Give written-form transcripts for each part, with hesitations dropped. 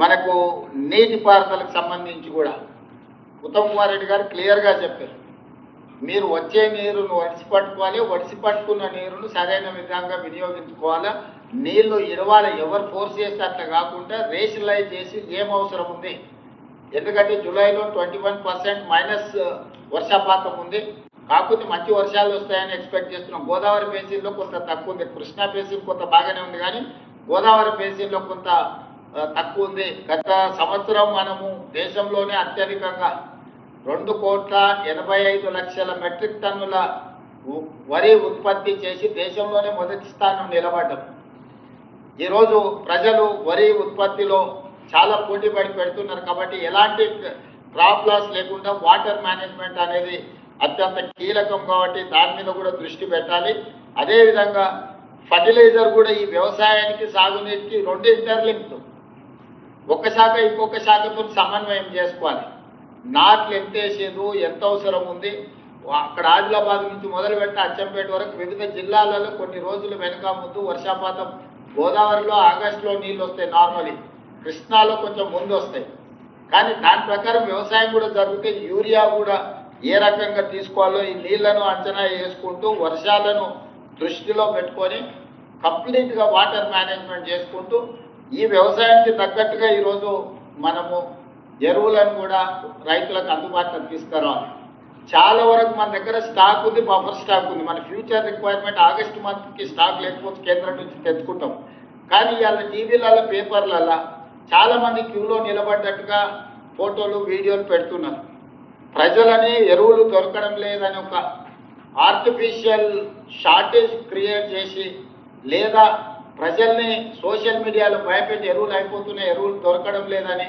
మనకు నీటిపారుదలకు సంబంధించి కూడా ఉత్తమ్ కుమార్ రెడ్డి గారు క్లియర్గా చెప్పారు. మీరు వచ్చే నీరును ఒడిసిపట్టుకోవాలి, ఒడిసిపట్టుకున్న నీరును సరైన విధంగా వినియోగించుకోవాలా. నీళ్లు ఇరవాలి, ఎవరు ఫోర్స్ చేస్తే అట్లా కాకుండా రేషనలైజ్ చేసి ఏం అవసరం ఉంది. ఎందుకంటే జూలైలో 21% మైనస్ వర్షపాతం ఉంది. కాకపోతే మంచి వర్షాలు వస్తాయని ఎక్స్పెక్ట్ చేస్తున్నాం. గోదావరి బేసిన్లో కొంత తక్కువ ఉంది, కృష్ణా బేసిన్ కొంత బాగానే ఉంది, కానీ గోదావరి బేసిన్లో కొంత తక్కువ ఉంది. గత సంవత్సరం మనము దేశంలోనే అత్యధికంగా 2,85,00,000 మెట్రిక్ టన్నుల వరి ఉత్పత్తి చేసి దేశంలోనే మొదటి స్థానం నిలబడ్డం. ఈరోజు ప్రజలు వరి ఉత్పత్తిలో చాలా పోటీ పడి పెడుతున్నారు. కాబట్టి ఎలాంటి క్రాప్ లాస్ లేకుండా వాటర్ మేనేజ్మెంట్ అనేది అత్యంత కీలకం. కాబట్టి దాని మీద కూడా దృష్టి పెట్టాలి. అదేవిధంగా ఫర్టిలైజర్ కూడా ఈ వ్యవసాయానికి సాగునీటికి రెండు ఇంటర్లింక్డ్. ఒక శాఖ ఇంకొక శాఖతో సమన్వయం చేసుకోవాలి. నాట్లు ఎంత వేసేదు, ఎంత అవసరం ఉంది. అక్కడ ఆదిలాబాద్ నుంచి మొదలు పెట్టి అచ్చంపేట వరకు వివిధ జిల్లాలలో కొన్ని రోజులు వెనుక ముందు వర్షపాతం. గోదావరిలో ఆగస్టులో నీళ్ళు వస్తాయి నార్మలీ, కృష్ణాలో కొంచెం ముందు వస్తాయి. కానీ దాని ప్రకారం వ్యవసాయం కూడా జరిగితే యూరియా కూడా ఏ రకంగా తీసుకోవాలో ఈ నీళ్లను అంచనా వేసుకుంటూ వర్షాలను దృష్టిలో పెట్టుకొని కంప్లీట్గా వాటర్ మేనేజ్మెంట్ చేసుకుంటూ ఈ వ్యవసాయానికి తగ్గట్టుగా ఈరోజు మనము ఎరువులను కూడా రైతులకు అందుబాటులోకి తీసుకురావాలి. చాలా వరకు మన దగ్గర స్టాక్ ఉంది, బఫర్ స్టాక్ ఉంది. మన ఫ్యూచర్ రిక్వైర్మెంట్ ఆగస్టు మంత్కి స్టాక్ లేకపోతే కేంద్రం నుంచి తెచ్చుకుంటాం. కానీ ఇవాళ టీవీలలో పేపర్లలో చాలామంది క్యూలో నిలబడ్డట్టుగా ఫోటోలు వీడియోలు పెడుతున్నారు. ప్రజలని ఎరువులు దొరకడం లేదని ఒక ఆర్టిఫిషియల్ షార్టేజ్ క్రియేట్ చేసి లేదా ప్రజల్ని సోషల్ మీడియాలో భయపెట్టి ఎరువులు అయిపోతున్నాయి, ఎరువులు దొరకడం లేదని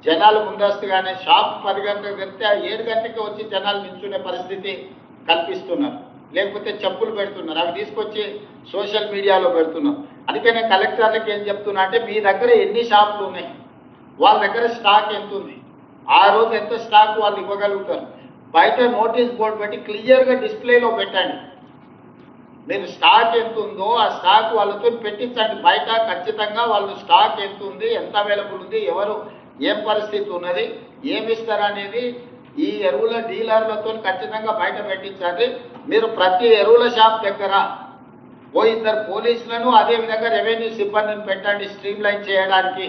జనాలు ముందస్తుగానే షాప్ 10 గంటలకు తెరిస్తే 7 గంటలకి వచ్చి జనాలు నిల్చునే పరిస్థితి కల్పిస్తున్నారు. లేకపోతే చెప్పులు పెడుతున్నారు, అవి తీసుకొచ్చి సోషల్ మీడియాలో పెడుతున్నారు. అందుకే నేను కలెక్టర్లకు ఏం చెప్తున్నా అంటే మీ దగ్గర ఎన్ని షాపులు ఉన్నాయి, వాళ్ళ దగ్గర స్టాక్ ఎంత ఉంది, ఆ రోజు ఎంత స్టాక్ వాళ్ళు ఇవ్వగలుగుతారు. బయట నోటీస్ బోర్డు పెట్టి క్లియర్గా డిస్ప్లేలో పెట్టండి. మీరు స్టాక్ ఎంత ఉందో ఆ స్టాక్ వాళ్ళతో పెట్టించండి. బయట ఖచ్చితంగా వాళ్ళు స్టాక్ ఎంత ఉంది, ఎంత అవైలబుల్ ఉంది, ఎవరు ఏం పరిస్థితి ఉన్నది, ఏమి ఇస్తారనేది ఈ ఎరువుల డీలర్లతో ఖచ్చితంగా బయట పెట్టించండి. మీరు ప్రతి ఎరువుల షాప్ దగ్గర ఓ 2 పోలీసులను అదేవిధంగా రెవెన్యూ సిబ్బందిని పెట్టండి స్ట్రీమ్లైన్ చేయడానికి.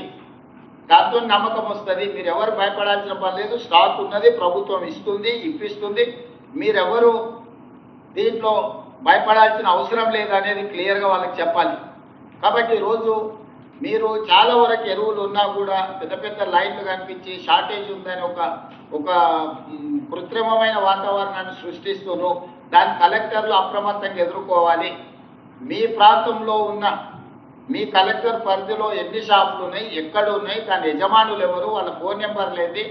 దాంతో నమ్మకం వస్తుంది. మీరు ఎవరు భయపడాల్సిన పని లేదు. స్టాక్ ఉన్నది, ప్రభుత్వం ఇస్తుంది, ఇప్పిస్తుంది. మీరెవరు దీంట్లో భయపడాల్సిన అవసరం లేదు అనేది క్లియర్గా వాళ్ళకి చెప్పాలి. కాబట్టి ఈరోజు మీరు చాలా వరకు ఎరువులు ఉన్నా కూడా పెద్ద పెద్ద లైన్లు కనిపించి షార్టేజ్ ఉందని ఒక కృత్రిమమైన వాతావరణాన్ని సృష్టిస్తూను దాని కలెక్టర్లు అప్రమత్తంగా ఎదుర్కోవాలి. మీ ప్రాంతంలో ఉన్న మీ కలెక్టర్ పరిధిలో ఎన్ని షాపులు ఉన్నాయి, ఎక్కడ ఉన్నాయి, దాని యజమానులు ఎవరు, వాళ్ళ ఫోన్ నెంబర్లు ఏంటి,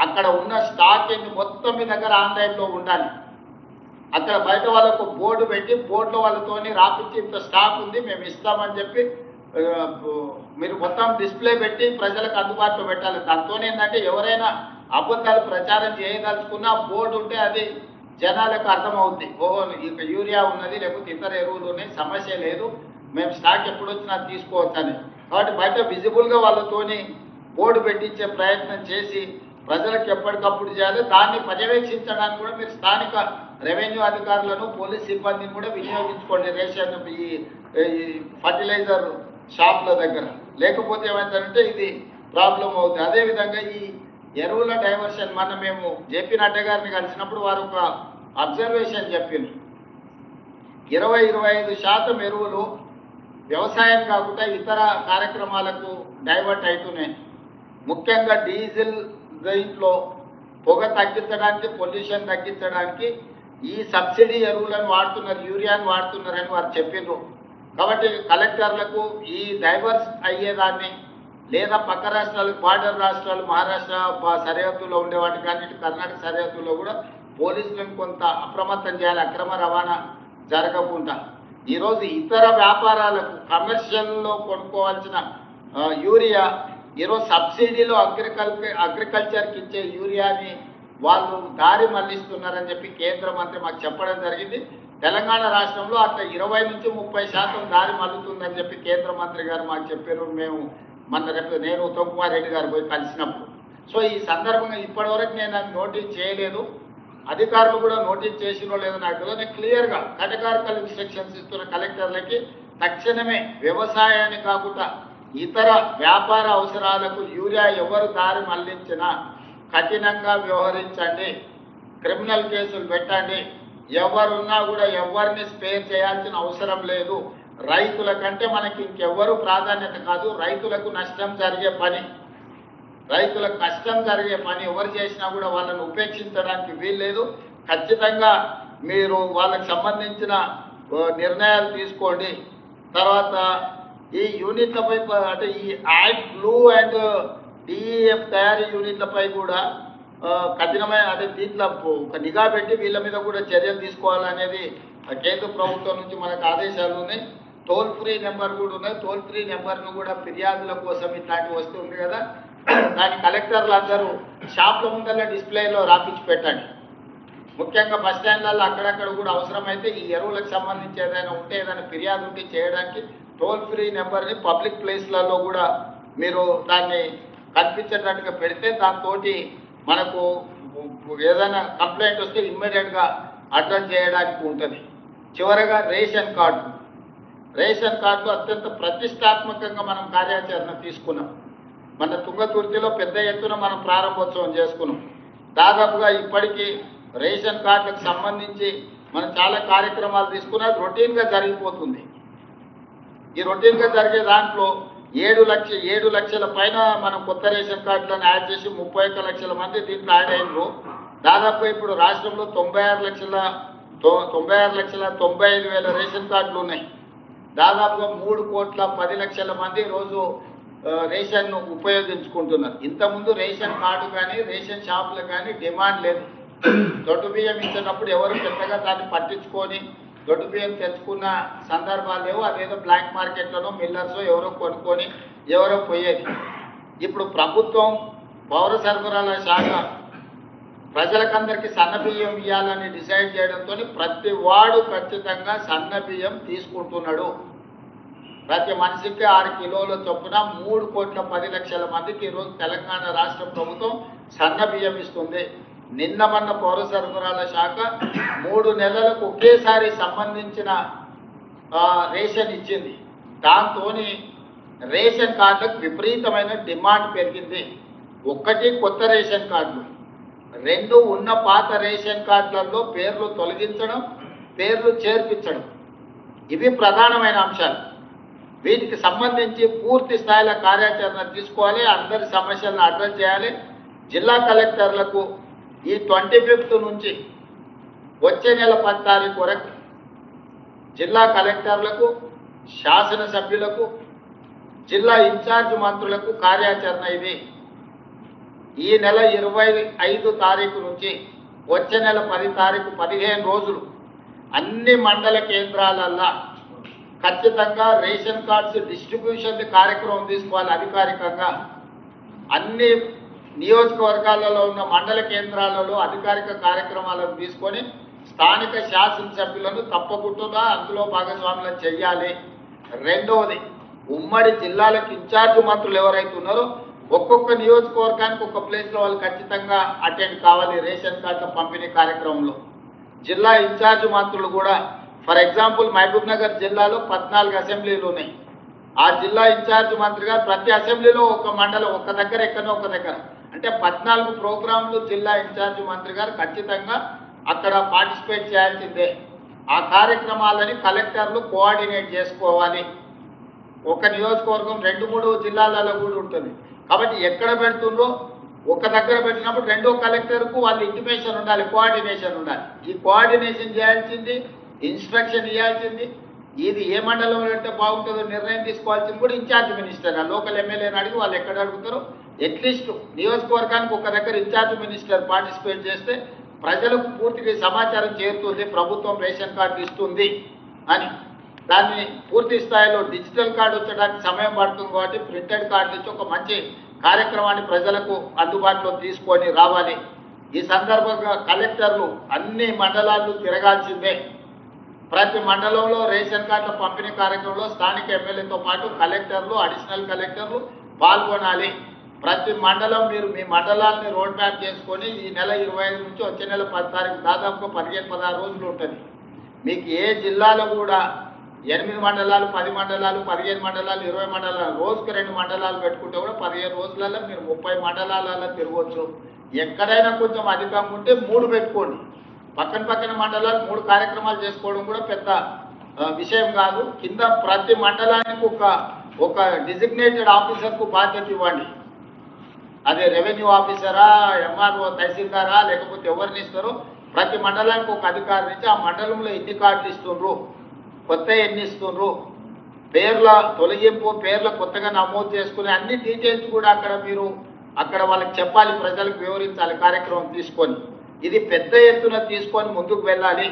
అక్కడ ఉన్న స్టాక్ ఏంటి, మొత్తం మీ దగ్గర ఆన్లైన్లో ఉండాలి. అక్కడ బయట వాళ్ళకు బోర్డు పెట్టి బోర్డులో వాళ్ళతోని రాపించి ఇంత స్టాక్ ఉంది మేము ఇస్తామని చెప్పి మీరు మొత్తం డిస్ప్లే పెట్టి ప్రజలకు అందుబాటులో పెట్టాలి. దాంతో ఏంటంటే ఎవరైనా అబద్ధాలు ప్రచారం చేయదలుచుకున్నా బోర్డు ఉంటే అది జనాలకు అర్థమవుద్ది. ఓహో ఇక యూరియా ఉన్నది లేకపోతే ఇతర ఎరువులు ఉన్నాయి, సమస్య లేదు, మేము స్టాక్ ఎప్పుడు వచ్చినా తీసుకోవచ్చు అని. కాబట్టి బయట విజిబుల్గా వాళ్ళతోని బోర్డు పెట్టించే ప్రయత్నం చేసి ప్రజలకు ఎప్పటికప్పుడు చేయాలి. దాన్ని పర్యవేక్షించడానికి కూడా మీరు స్థానిక రెవెన్యూ అధికారులను పోలీస్ సిబ్బందిని కూడా వినియోగించుకోండి రేషన్ ఈ ఫర్టిలైజర్ షాప్ల దగ్గర. లేకపోతే ఏమైందంటే ఇది ప్రాబ్లం అవుతుంది. అదేవిధంగా ఈ ఎరువుల డైవర్షన్ మన మేము జేపీ నడ్డా గారిని కలిసినప్పుడు వారు ఒక అబ్జర్వేషన్ చెప్పిండ్రు. 20-25% ఎరువులు వ్యవసాయం కాకుండా ఇతర కార్యక్రమాలకు డైవర్ట్ అవుతున్నాయి. ముఖ్యంగా డీజిల్ దీంట్లో పొగ తగ్గించడానికి, పొల్యూషన్ తగ్గించడానికి ఈ సబ్సిడీ ఎరువులను వాడుతున్నారు, యూరియాను వాడుతున్నారని వారు చెప్పిండ్రు. కాబట్టి కలెక్టర్లకు ఈ డైవర్స్ అయ్యేదాన్ని లేదా పక్క రాష్ట్రాలకు బార్డర్ రాష్ట్రాలు మహారాష్ట్ర సరిహద్దులో ఉండేవాటికి కానీ కర్ణాటక సరిహద్దులో కూడా పోలీసులను కొంత అప్రమత్తం చేయాలి, అక్రమ రవాణా జరగకుండా. ఈరోజు ఇతర వ్యాపారాలకు కమర్షియల్లో కొనుక్కోవాల్సిన యూరియా ఈరోజు సబ్సిడీలో అగ్రికల్చర్కి ఇచ్చే యూరియాని వాళ్ళు దారి మళ్లిస్తున్నారని చెప్పి కేంద్ర మంత్రి మాకు చెప్పడం జరిగింది. తెలంగాణ రాష్ట్రంలో అట్లా 20-30% దారి మళ్లుతుందని చెప్పి కేంద్ర మంత్రి గారు మాకు చెప్పారు. మేము రేపు నేను ఉత్తమ్ కుమార్ రెడ్డి గారు పోయి కలిసినప్పుడు. సో ఈ సందర్భంగా ఇప్పటివరకు నేను అది నోటీస్ చేయలేదు, అధికారులు కూడా నోటీస్ చేసినో లేదో నాకు తెలియదు. నేను క్లియర్గా కేటగారికల్ ఇన్స్ట్రక్షన్స్ ఇస్తున్న కలెక్టర్లకి తక్షణమే వ్యవసాయాన్ని కాకుండా ఇతర వ్యాపార అవసరాలకు యూరియా ఎవరు దారి మళ్లించినా కఠినంగా వ్యవహరించండి, క్రిమినల్ కేసులు పెట్టండి. ఎవరున్నా కూడా ఎవరిని స్పేర్ చేయాల్సిన అవసరం లేదు. రైతుల కంటే మనకి ఇంకెవ్వరూ ప్రాధాన్యత కాదు. రైతులకు నష్టం జరిగే పని, రైతులకు కష్టం జరిగే పని ఎవరు చేసినా కూడా వాళ్ళని ఉపేక్షించడానికి వీల్లేదు. ఖచ్చితంగా మీరు వాళ్ళకి సంబంధించిన నిర్ణయాలు తీసుకోండి. తర్వాత ఈ యూనిట్లపై అంటే ఈ యాడ్ బ్లూ అండ్ డిఈఎఫ్ తయారీ యూనిట్లపై కూడా కఠినమైన అంటే దీంట్లో ఒక నిఘా పెట్టి వీళ్ళ మీద కూడా చర్యలు తీసుకోవాలనేది కేంద్ర ప్రభుత్వం నుంచి మనకు ఆదేశాలు ఉన్నాయి. టోల్ ఫ్రీ నెంబర్ కూడా ఉన్నాయి. టోల్ ఫ్రీ నెంబర్ను కూడా ఫిర్యాదుల కోసం ఇట్లాంటివి వస్తుంది కదా, దాని కలెక్టర్లు అందరూ షాప్ల ముందర డిస్ప్లేలో రాపించి పెట్టండి. ముఖ్యంగా బస్ స్టాండ్లలో అక్కడక్కడ కూడా అవసరమైతే ఈ ఎరువులకు సంబంధించి ఏదైనా ఉంటే ఏదైనా ఫిర్యాదు ఉంటే చేయడానికి టోల్ ఫ్రీ నెంబర్ని పబ్లిక్ ప్లేస్లలో కూడా మీరు దాన్ని కనిపించేటట్టుగా పెడితే దాంతో మనకు ఏదైనా కంప్లైంట్ వస్తే ఇమ్మీడియట్గా అడ్రస్ చేయడానికి ఉంటుంది. చివరగా రేషన్ కార్డు అత్యంత ప్రతిష్టాత్మకంగా మనం కార్యాచరణ తీసుకున్నాం. మన తుంగతుర్తిలో పెద్ద ఎత్తున మనం ప్రారంభోత్సవం చేసుకున్నాం. దాదాపుగా ఇప్పటికీ రేషన్ కార్డులకు సంబంధించి మనం చాలా కార్యక్రమాలు తీసుకున్నా రొటీన్గా జరిగిపోతుంది. ఈ రొటీన్గా జరిగే దాంట్లో 7 లక్షల పైన మనం కొత్త రేషన్ కార్డులను యాడ్ చేసి 31 లక్షల మంది దీంట్లో యాడ్ అయినారు. దాదాపు ఇప్పుడు రాష్ట్రంలో 96,95,000 రేషన్ కార్డులు ఉన్నాయి. దాదాపుగా 3,10,00,000 మంది రోజు రేషన్ను ఉపయోగించుకుంటున్నారు. ఇంతకుముందు రేషన్ కార్డు కానీ రేషన్ షాపులు కానీ డిమాండ్ లేదు. దొడ్డు బియ్యం ఇచ్చినప్పుడు ఎవరు పెద్దగా దాన్ని పట్టించుకొని దొడ్డు బియ్యం తెచ్చుకున్న సందర్భాలు లేవు. అదేదో బ్లాక్ మార్కెట్లలో మిల్లర్స్ ఎవరో కొనుక్కొని ఎవరో పోయేది. ఇప్పుడు ప్రభుత్వం పౌర సరఫరాల శాఖ ప్రజలకందరికీ సన్న బియ్యం ఇవ్వాలని డిసైడ్ చేయడంతో ప్రతి వాడు ఖచ్చితంగా సన్న బియ్యం తీసుకుంటున్నాడు. ప్రతి మనిషికి 6 కిలోల చొప్పున 3,10,00,000 మందికి ఈరోజు తెలంగాణ రాష్ట్ర ప్రభుత్వం సన్న బియ్యం ఇస్తుంది. నిన్న మొన్న పౌర సరఫరాల శాఖ 3 నెలలకు ఒకేసారి సంబంధించిన రేషన్ ఇచ్చింది. దాంతో రేషన్ కార్డులకు విపరీతమైన డిమాండ్ పెరిగింది. 1 కొత్త రేషన్ కార్డులు, 2 ఉన్న పాత రేషన్ కార్డులలో పేర్లు తొలగించడం, పేర్లు చేర్పించడం, ఇవి ప్రధానమైన అంశాలు. వీటికి సంబంధించి పూర్తి స్థాయిలో కార్యాచరణ తీసుకోవాలి. అందరి సమస్యలను అడ్రస్ చేయాలి. జిల్లా కలెక్టర్లకు ఈ 25th నుంచి వచ్చే నెల 10 తారీఖు వరకు జిల్లా కలెక్టర్లకు, శాసనసభ్యులకు, జిల్లా ఇన్ఛార్జ్ మంత్రులకు కార్యాచరణ ఇది. ఈ నెల 25 తారీఖు నుంచి వచ్చే నెల 10 తారీఖు 15 రోజులు అన్ని మండల కేంద్రాలల్లో ఖచ్చితంగా రేషన్ కార్డ్స్ డిస్ట్రిబ్యూషన్ కార్యక్రమం తీసుకోవాలి. అధికారికంగా అన్ని నియోజకవర్గాలలో ఉన్న మండల కేంద్రాలలో అధికారిక కార్యక్రమాలను తీసుకొని స్థానిక శాసనసభ్యులను తప్పకుండా అందులో భాగస్వాములను చెయ్యాలి. రెండవది, ఉమ్మడి జిల్లాలకు ఇన్ఛార్జ్ మంత్రులు ఎవరైతే ఉన్నారో ఒక్కొక్క నియోజకవర్గానికి ఒక ప్లేస్లో వాళ్ళు ఖచ్చితంగా అటెండ్ కావాలి రేషన్ కార్డుల పంపిణీ కార్యక్రమంలో. జిల్లా ఇన్ఛార్జ్ మంత్రులు కూడా ఫర్ ఎగ్జాంపుల్ మహబూబ్ నగర్ జిల్లాలో 14 అసెంబ్లీలు ఉన్నాయి. ఆ జిల్లా ఇన్ఛార్జ్ మంత్రి గారు ప్రతి అసెంబ్లీలో ఒక మండలం ఒక దగ్గర ఎక్కడో ఒక దగ్గర అంటే 14 ప్రోగ్రాంలు జిల్లా ఇన్ఛార్జ్ మంత్రి గారు ఖచ్చితంగా అక్కడ పార్టిసిపేట్ చేయాల్సిందే. ఆ కార్యక్రమాలని కలెక్టర్లు కోఆర్డినేట్ చేసుకోవాలి. ఒక నియోజకవర్గం 2-3 జిల్లాలలో కూడా ఉంటుంది కాబట్టి ఎక్కడ పెడుతుందో ఒక దగ్గర పెట్టినప్పుడు రెండో కలెక్టర్కు వాళ్ళు ఇంటిమేషన్ ఉండాలి, కోఆర్డినేషన్ ఉండాలి. ఈ కోఆర్డినేషన్ చేయాల్సింది, ఇన్స్ట్రక్షన్ ఇవ్వాల్సింది, ఇది ఏ మండలంలో పెడితే బాగుంటుందో నిర్ణయం తీసుకోవాల్సింది కూడా ఇన్ఛార్జ్ మినిస్టర్. లోకల్ ఎమ్మెల్యేని అడిగి వాళ్ళు ఎక్కడ అడుగుతారో అట్లీస్ట్ నియోజకవర్గానికి ఒక దగ్గర ఇన్ఛార్జ్ మినిస్టర్ పార్టిసిపేట్ చేస్తే ప్రజలకు పూర్తిగా సమాచారం చేరుతుంది, ప్రభుత్వం రేషన్ కార్డు ఇస్తుంది అని. దాన్ని పూర్తి స్థాయిలో డిజిటల్ కార్డు వచ్చడానికి సమయం పడుతుంది కాబట్టి ప్రింటెడ్ కార్డు ఇచ్చి ఒక మంచి కార్యక్రమాన్ని ప్రజలకు అందుబాటులో తీసుకొని రావాలి. ఈ సందర్భంగా కలెక్టర్లు అన్ని మండలాలు తిరగాల్సిందే. ప్రతి మండలంలో రేషన్ కార్డుల పంపిణీ కార్యక్రమంలో స్థానిక ఎమ్మెల్యేతో పాటు కలెక్టర్లు, అడిషనల్ కలెక్టర్లు, పాల్గొనాలి. ప్రతి మండలం మీరు మీ మండలాన్ని రోడ్ మ్యాప్ చేసుకొని ఈ నెల 25 నుంచి వచ్చే నెల 10 తారీఖు దాదాపుగా 15-16 రోజులు ఉంటుంది. మీకు ఏ జిల్లాలో కూడా 8 మండలాలు, 10 మండలాలు, 15 మండలాలు, 20 మండలాలు, రోజుకు 2 మండలాలు పెట్టుకుంటే కూడా 15 రోజులలో మీరు 30 మండలాలలో తిరగవచ్చు. ఎక్కడైనా కొంచెం అధికంగా ఉంటే 3 పెట్టుకోండి. పక్కన మండలాలు 3 కార్యక్రమాలు చేసుకోవడం కూడా పెద్ద విషయం కాదు. కింద ప్రతి మండలానికి ఒక డిజిగ్నేటెడ్ ఆఫీసర్కు బాధ్యత ఇవ్వండి. అదే రెవెన్యూ ఆఫీసరా, ఎంఆర్ఓ, తహసీల్దారా, లేకపోతే ఎవరిని ఇస్తారో ప్రతి మండలానికి ఒక అధికారిని ఇచ్చి ఆ మండలంలో ఎన్ని కార్డులు ఇస్తుండ్రు, కొత్త ఎన్ని ఇస్తుండ్రు, పేర్ల తొలగింపు, పేర్ల కొత్తగా నమోదు చేసుకునే అన్ని డీటెయిల్స్ కూడా అక్కడ వాళ్ళకి చెప్పాలి, ప్రజలకు వివరించాలి కార్యక్రమం తీసుకొని. ఇది పెద్ద ఎత్తున తీసుకొని ముందుకు వెళ్ళాలి.